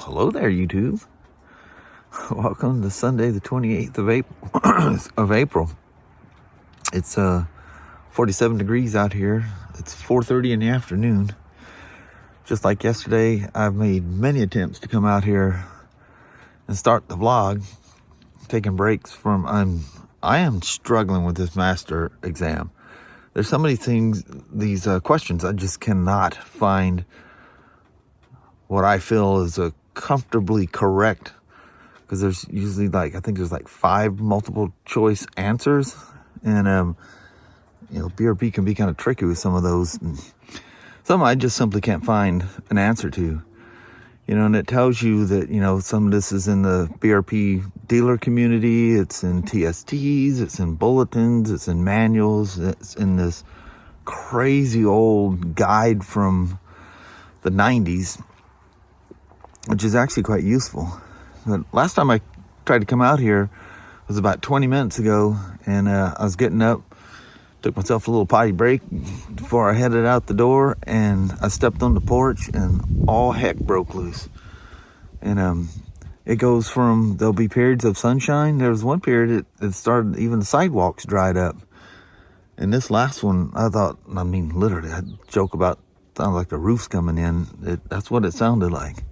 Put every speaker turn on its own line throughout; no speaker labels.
Well, hello there, YouTube. Welcome to Sunday, the 28th of April. It's 47 degrees out here. It's 4:30 in the afternoon. Just like yesterday, I've made many attempts to come out here and start the vlog, taking breaks from. I am struggling with this master exam. There's so many things, these questions, I just cannot find what I feel is a comfortably correct, because there's usually I think there's 5 multiple choice answers, and BRP can be kind of tricky with some of those. Some I just simply can't find an answer to, and it tells you that, some of this is in the BRP dealer community, it's in TSTs, it's in bulletins, it's in manuals, it's in this crazy old guide from the 90s, which is actually quite useful. But last time I tried to come out here was about 20 minutes ago, and I was getting up, took myself a little potty break before I headed out the door, and I stepped on the porch and all heck broke loose. And it goes from, there'll be periods of sunshine. There was one period it started, even the sidewalks dried up. And this last one, I thought, literally, I joke about, sounds like the roof's coming in. That's what it sounded like.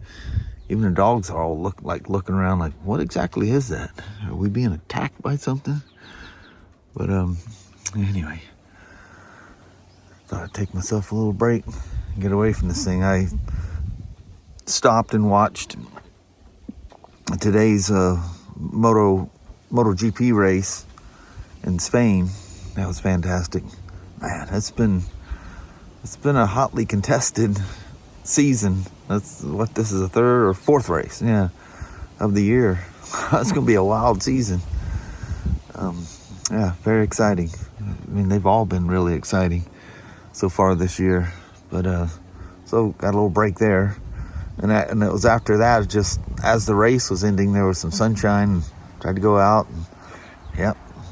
Even the dogs are all looking around like, what exactly is that? Are we being attacked by something? But anyway, thought I'd take myself a little break, get away from this thing. I stopped and watched today's MotoGP race in Spain. That was fantastic. Man, it's been a hotly contested season. That's what, this is the 3rd or 4th race, of the year. It's gonna be a wild season. Very exciting. They've all been really exciting so far this year. But so got a little break there, and it was after that, just as the race was ending, there was some sunshine. Tried to go out, and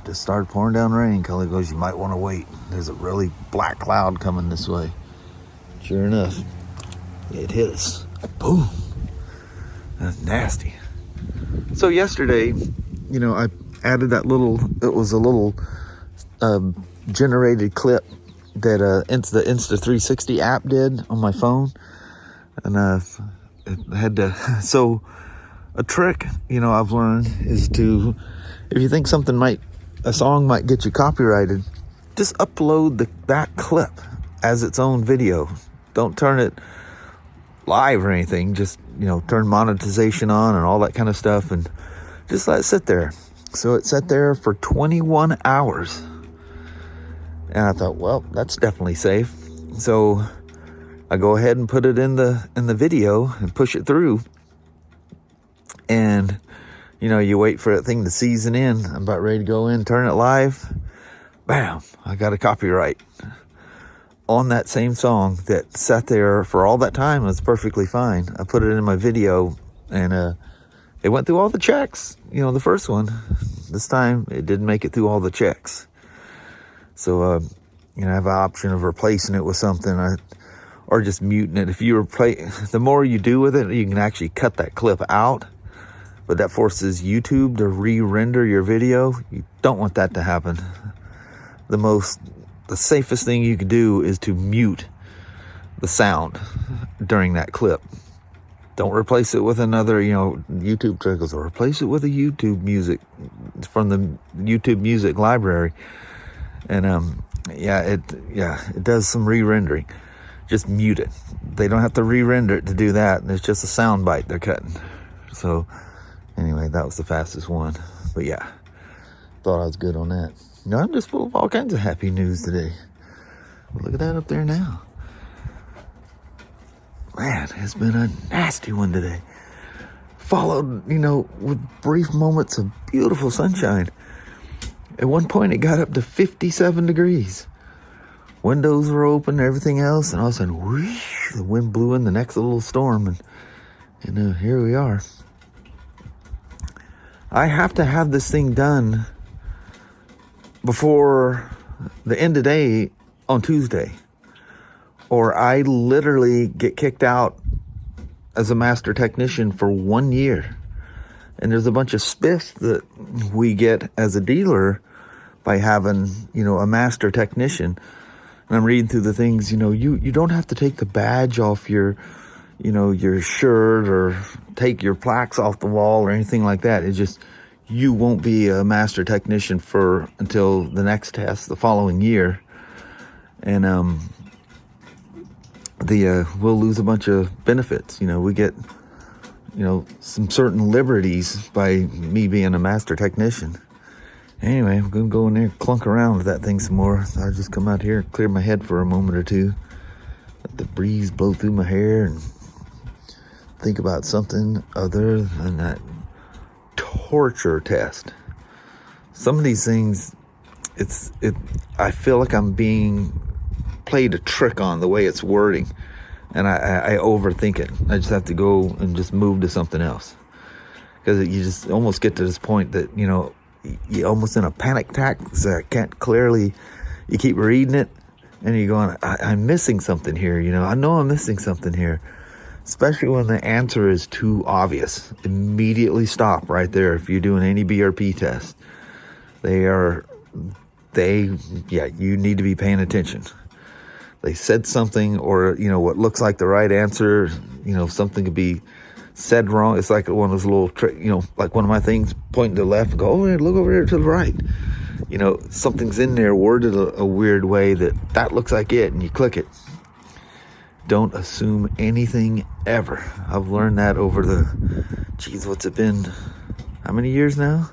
just started pouring down rain. Kelly goes, "You might want to wait. There's a really black cloud coming this way." Sure enough, it hit us. Boom. That's nasty. So yesterday, I added that it was a little generated clip that the Insta360 app did on my phone. And it had to, so a trick, I've learned is to, if you think a song might get you copyrighted, just upload that clip as its own video. Don't turn it live or anything. Just, turn monetization on and all that kind of stuff, and just let it sit there. So it sat there for 21 hours. And I thought, well, that's definitely safe. So I go ahead and put it in the video and push it through. And, you wait for that thing to season in. I'm about ready to go in, turn it live. Bam, I got a copyright on that same song that sat there for all that time. It was perfectly fine. I put it in my video, and it went through all the checks. The first one. This time, it didn't make it through all the checks. So, I have an option of replacing it with something, or just muting it. If you the more you do with it, you can actually cut that clip out. But that forces YouTube to re-render your video. You don't want that to happen. The safest thing you can do is to mute the sound during that clip. Don't replace it with another, YouTube triggers, or replace it with a YouTube music from the YouTube music library. And it does some re-rendering. Just mute it. They don't have to re-render it to do that. It's just a sound bite they're cutting. So anyway, that was the fastest one. But thought I was good on that. I'm just full of all kinds of happy news today. Look at that up there now. Man, it's been a nasty one today. Followed, with brief moments of beautiful sunshine. At one point, it got up to 57 degrees. Windows were open, everything else, and all of a sudden, whoosh, the wind blew in the next little storm, and here we are. I have to have this thing done before the end of the day on Tuesday, or I literally get kicked out as a master technician for 1 year. And there's a bunch of spiffs that we get as a dealer by having, you know, a master technician. And I'm reading through the things, you know, you don't have to take the badge off your, you know, your shirt or take your plaques off the wall or anything like that. It's just, you won't be a master technician until the next test the following year. And, we'll lose a bunch of benefits. You know, we get, you know, some certain liberties by me being a master technician. Anyway, I'm gonna go in there, clunk around with that thing some more. So I'll just come out here, clear my head for a moment or two, let the breeze blow through my hair, and think about something other than that torture test. Some of these things, I feel like I'm being played a trick on the way it's wording, and I overthink it. I just have to go and just move to something else, because you just almost get to this point that, you know, you're almost in a panic attack. So I can't clearly, you keep reading it and you're going, I'm missing something here. You know, I know I'm missing something here, especially when the answer is too obvious. Immediately stop right there. If you're doing any BRP test, you need to be paying attention. They said something, or, you know, what looks like the right answer, you know, something could be said wrong. It's like one of those little you know, like one of my things, pointing to the left and go, oh, look over there to the right. You know, something's in there worded a weird way that looks like it, and you click it. Don't assume anything ever. I've learned that over what's it been? How many years now?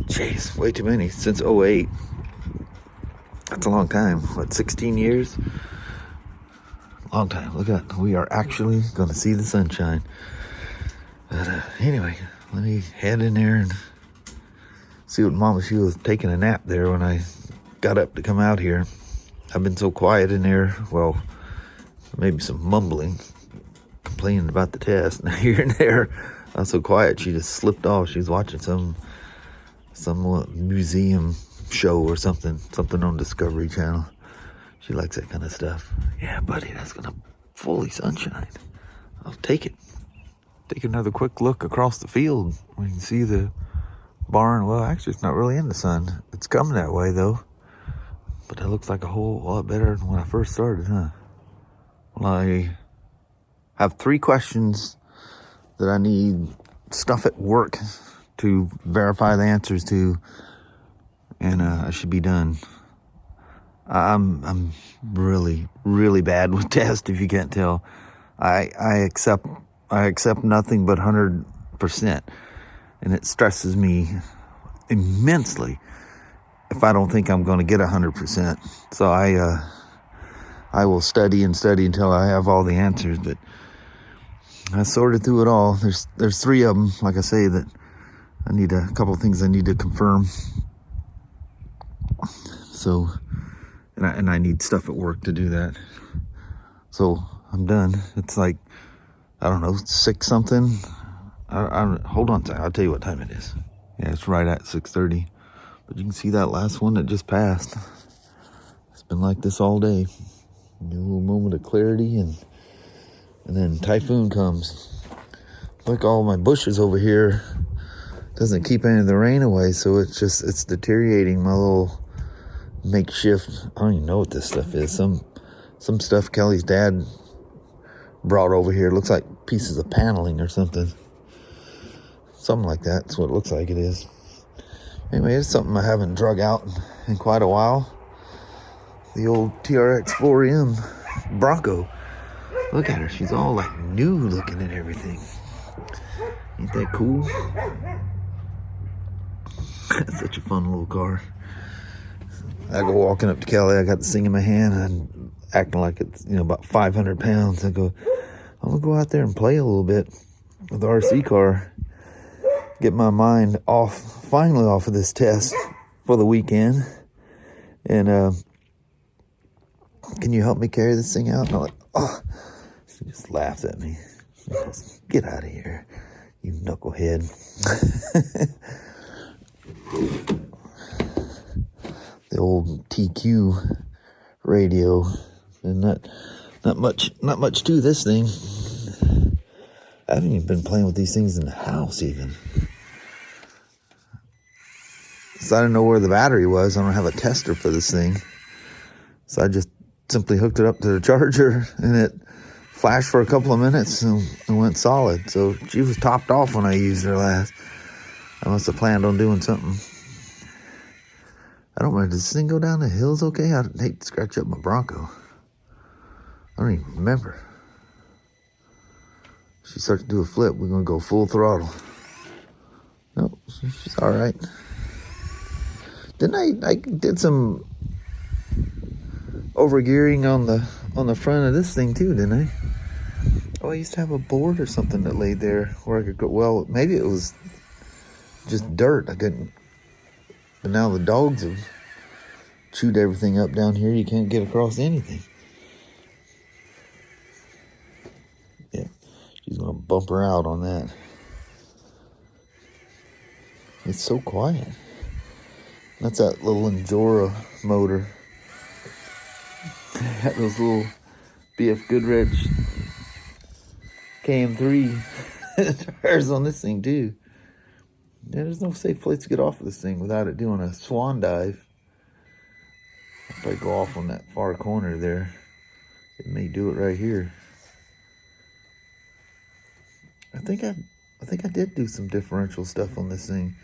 Jeez, way too many. Since 2008. That's a long time. What, 16 years? Long time. Look at that. We are actually going to see the sunshine. But anyway, let me head in there and see what Mama, she was taking a nap there when I got up to come out here. I've been so quiet in there. Well, maybe some mumbling, complaining about the test. Now here and there, I was so quiet, she just slipped off. She was watching some museum show or something on Discovery Channel. She likes that kind of stuff. Yeah, buddy, that's gonna fully sunshine. I'll take it. Take another quick look across the field. We can see the barn. Well, actually, it's not really in the sun. It's coming that way, though. But it looks like a whole lot better than when I first started, huh? Well, I have 3 questions that I need stuff at work to verify the answers to, and I should be done. I'm really, really bad with tests, if you can't tell. I accept nothing but 100%, and it stresses me immensely if I don't think I'm going to get 100%. So I will study and study until I have all the answers. But I sorted through it all. There's 3 of them, like I say, that I need a couple of things I need to confirm. So, and I need stuff at work to do that. So I'm done. It's like, I don't know, 6 something. Hold on a second. I'll tell you what time it is. Yeah, it's right at 6:30. But you can see that last one that just passed. It's been like this all day. A little moment of clarity, and then typhoon comes. Like all my bushes over here doesn't keep any of the rain away, so it's deteriorating my little makeshift. I don't even know what this stuff is. Some stuff Kelly's dad brought over here. It looks like pieces of paneling or something. Something like that. That's what it looks like it is. Anyway, it's something I haven't drug out in quite a while. The old TRXm Bronco. Look at her. She's all like new looking and everything. Ain't that cool? That's such a fun little car. I go walking up to Kelly. I got the thing in my hand. I'm acting like it's, you know, about 500 pounds. I go, I'm going to go out there and play a little bit with the RC car. Get my mind finally off of this test for the weekend. And can you help me carry this thing out? And I'm like, oh. She just laughs at me. She goes, get out of here, you knucklehead. The old TQ radio, and not much to this thing. I haven't even been playing with these things in the house even. So I didn't know where the battery was. I don't have a tester for this thing. So I just simply hooked it up to the charger, and it flashed for a couple of minutes and went solid. So she was topped off when I used her last. I must have planned on doing something. I don't remember. Does this thing go down the hills okay? I'd hate to scratch up my Bronco. I don't even remember. She starts to do a flip. We're going to go full throttle. Nope, she's all right. Didn't I did some overgearing on the front of this thing too, didn't I? Oh, I used to have a board or something that laid there where I could go. Well, maybe it was just dirt. I couldn't. But now the dogs have chewed everything up down here. You can't get across anything. Yeah, she's gonna bump her out on that. It's so quiet. That's that little Endura motor. Got those little BF Goodrich KM3 tires on this thing too. Yeah, there's no safe place to get off of this thing without it doing a swan dive. If I go off on that far corner there, it may do it right here. I think I did do some differential stuff on this thing.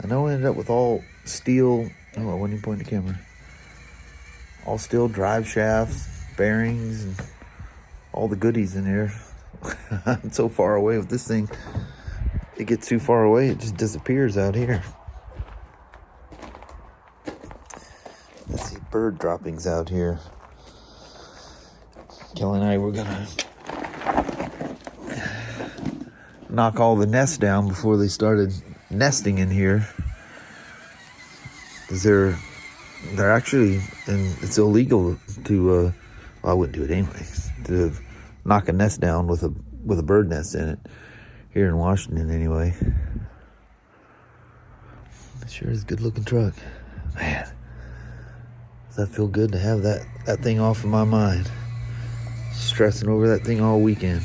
I know I ended up with all steel. Oh, I wasn't even pointing the camera. All steel drive shafts, bearings, and all the goodies in here. I'm so far away with this thing. It gets too far away, it just disappears out here. Let's see, bird droppings out here. Kelly and I were gonna knock all the nests down before they started nesting in here. Because they're actually, and it's illegal to, well, I wouldn't do it anyways, to knock a nest down with a bird nest in it. Here in Washington, anyway. It sure is a good looking truck. Man, does that feel good to have that thing off of my mind? Stressing over that thing all weekend.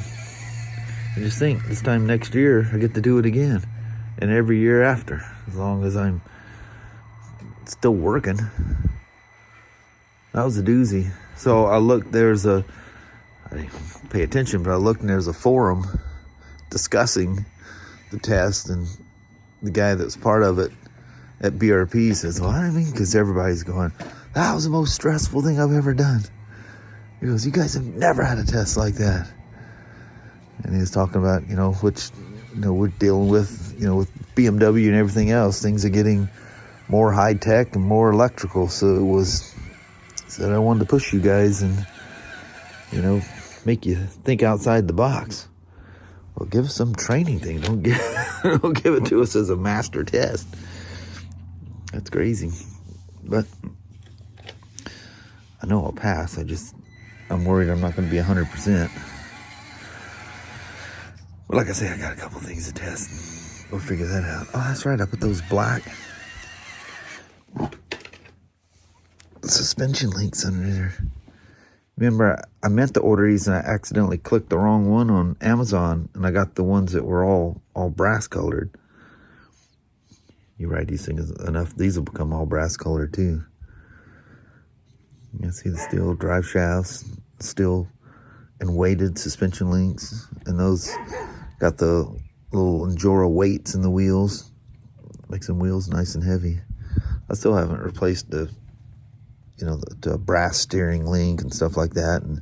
I just think this time next year, I get to do it again. And every year after, as long as I'm still working. That was a doozy. So I looked, I didn't pay attention, but I looked and there's a forum discussing the test, and the guy that's part of it at BRP says, well, I mean, because everybody's going, that was the most stressful thing I've ever done. He goes, you guys have never had a test like that. And he was talking about, which, we're dealing with, with BMW and everything else, things are getting more high tech and more electrical. So said I wanted to push you guys and, make you think outside the box. Well, give us some training thing. Don't give it to us as a master test. That's crazy. But I know I'll pass. I'm worried I'm not going to be 100%. But like I say, I got a couple things to test. We'll figure that out. Oh, that's right. I put those black suspension links under there. Remember, I meant to order these and I accidentally clicked the wrong one on Amazon, and I got the ones that were all brass colored. You ride these things enough, these will become all brass colored too. You can see the steel drive shafts, steel and weighted suspension links, and those got the little Endura weights in the wheels. Makes them wheels nice and heavy. I still haven't replaced the brass steering link and stuff like that, and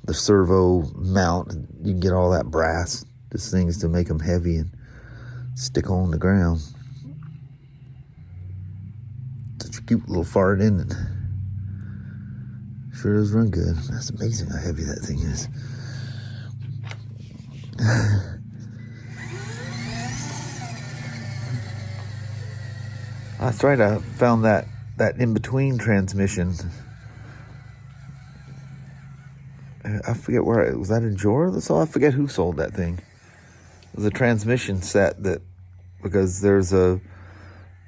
the servo mount. You can get all that brass, just things to make them heavy and stick on the ground. Such a cute little fart, isn't it? Sure does run good. That's amazing how heavy that thing is. That's right, I found that in-between transmission. I forget where it was. That Endura? I forget who sold that thing. It was a transmission set because there's the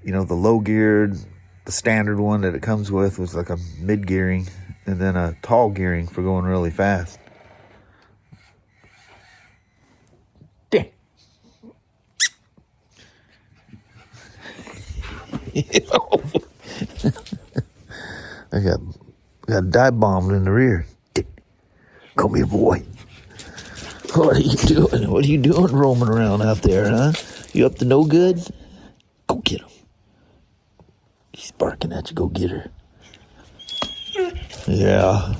low geared, the standard one that it comes with was like a mid gearing, and then a tall gearing for going really fast. I got dive bombed in the rear. Come here, boy. What are you doing? What are you doing roaming around out there, huh? You up to no good? Go get him. He's barking at you. Go get her. Yeah.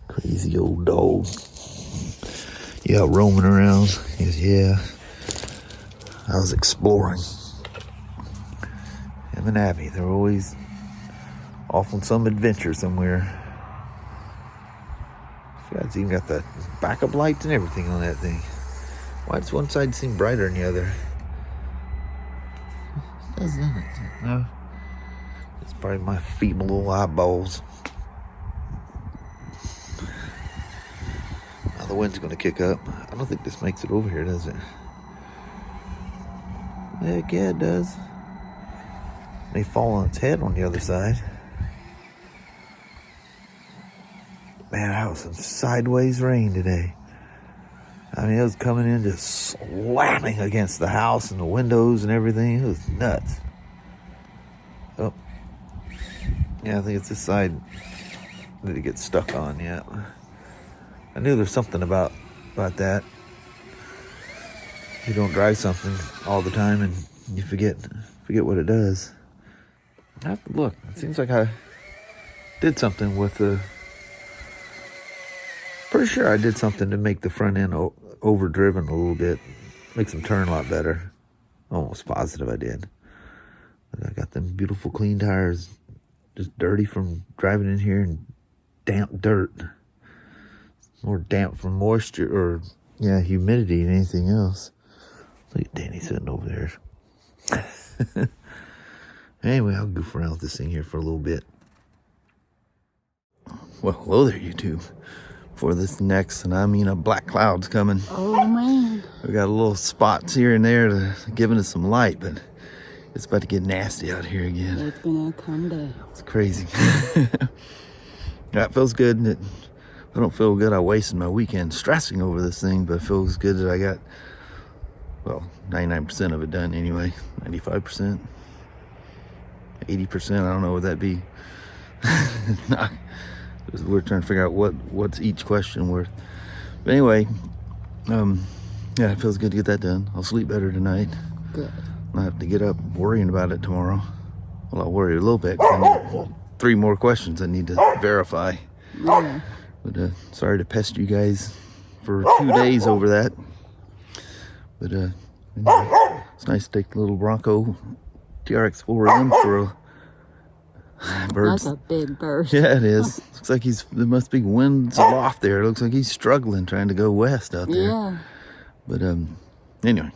Crazy old dog. You out roaming around? He goes, yeah. I was exploring. Him and Abby, they're always off on some adventure somewhere. It's even got the backup lights and everything on that thing. Why does one side seem brighter than the other? Doesn't it? No. It's probably my feeble little eyeballs. Now the wind's gonna kick up. I don't think this makes it over here, does it? Heck yeah, it does. May fall on its head on the other side. Man, that was some sideways rain today. I mean, it was coming in just slamming against the house and the windows and everything. It was nuts. Oh. Yeah, I think it's this side that it gets stuck on, yeah. I knew there's something about that. You don't drive something all the time and you forget what it does. I have to look. It seems like I did something with the... Pretty sure I did something to make the front end overdriven a little bit. Makes them turn a lot better. Almost positive I did. But I got them beautiful clean tires. Just dirty from driving in here and damp dirt. More damp from moisture or, yeah, humidity than anything else. Look at Danny sitting over there. Anyway, I'll goof around with this thing here for a little bit. Well, hello there, YouTube. For this next, and I mean a black cloud's coming.
Oh man.
We got a little spots here and there to giving us some light, but it's about to get nasty out here again.
It's gonna come down.
It's crazy. Yeah, it feels good. I don't feel good I wasted my weekend stressing over this thing, but it feels good that I got, well, 99% of it done anyway. 95%, 80%, I don't know what that'd be. We're trying to figure out what's each question worth. But anyway, yeah, it feels good to get that done. I'll sleep better tonight.
Good.
I'll have to get up worrying about it tomorrow. Well, I'll worry a little bit because I need 3 more questions I need to verify.
Yeah.
But sorry to pest you guys for 2 days over that. But anyway, it's nice to take the little Bronco TRXm for a bird's.
That's a big bird.
Yeah, it is. Looks like there must be winds aloft there. It looks like he's struggling trying to go west out there.
Yeah.
But anyway,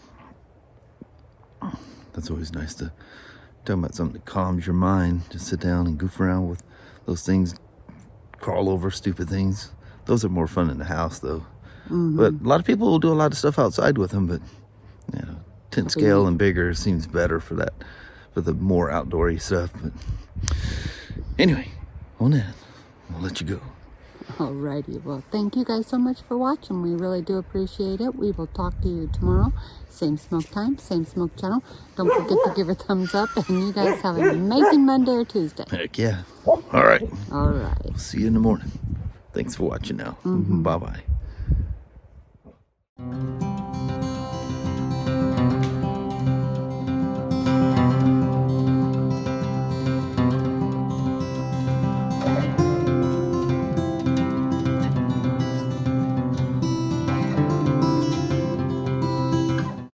that's always nice to talk about something that calms your mind. Just sit down and goof around with those things, crawl over stupid things. Those are more fun in the house, though. Mm-hmm. But a lot of people will do a lot of stuff outside with them. But you know, 10 scale and bigger seems better for that, for the more outdoory stuff. But anyway, on that, I'll let you go.
Alrighty, well, thank you guys so much for watching. We really do appreciate it. We will talk to you tomorrow. Same smoke time, same smoke channel. Don't forget to give a thumbs up, and you guys have an amazing Monday or Tuesday.
Heck yeah. All right.
All right.
See you in the morning. Thanks for watching now. Mm-hmm. Bye-bye.